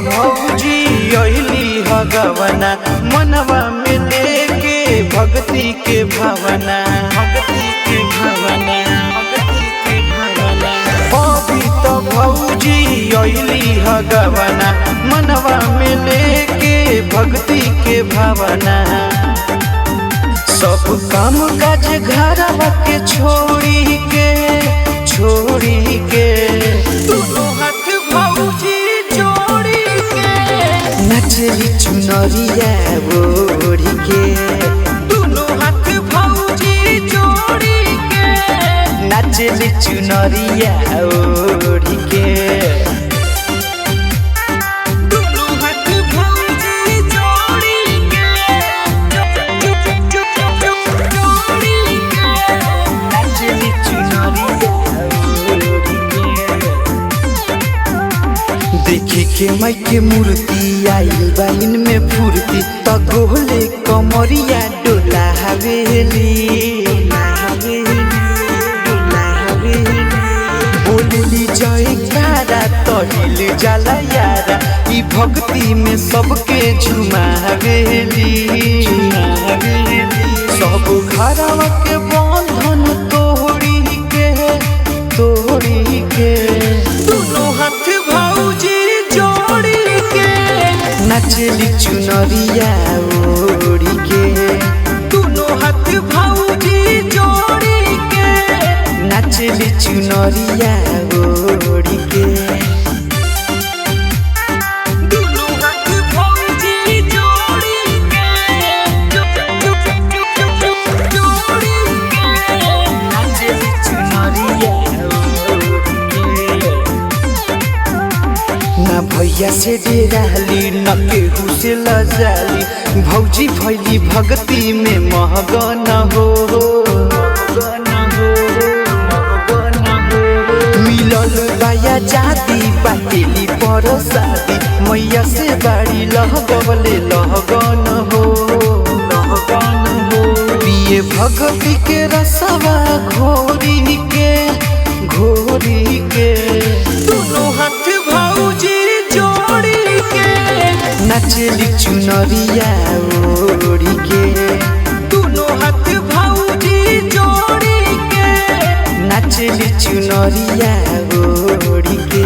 भौजी अइली हगवना मनवा में लेके भक्ति के भावना अभी तो भौजी अइली हगवना मनवा में लेके भक्ति के भावना सब काम काज घरवा के छोड़ी के दोनों हाथ भौजी जोड़ी के नचली चुनरिया ओढ़ी के दोनों हाथ भौजी जोड़ी के नचली चुनरिया ओढ़ी के देखी के माई के मूर्ति आइल बा इनमें फुर्ती त गोले कमरिया डोला हवेली बोलली जयकारा तहिल जाला यारा ई भक्ति में सबके झुमावेली सब घरवा के बंधन तोड़ी के दोनों हाथ भौजी जोड़ी के नचली चुनरिया ओढ़ी के दोनों हाथ भौजी जोड़ी के नचली चुनरिया ओढ़ी के दोनों हाथ भौजी जोड़ी के नचली चुनरिया ना भैया से डेराली न केहू से लजाली भौजी भैली भक्ति में महगन हो मिलल बाया जाती बाटेली पर शादी मैया से बाड़ी लहगवले लहगन हो पिए भक्ति के रसवा घोरी के दोनों हाथ भौजी जोड़ी के नचली चुनरिया ओढ़ी के दोनों हाथ भौजी जोड़ी के नचली चुनरिया ओढ़ी के।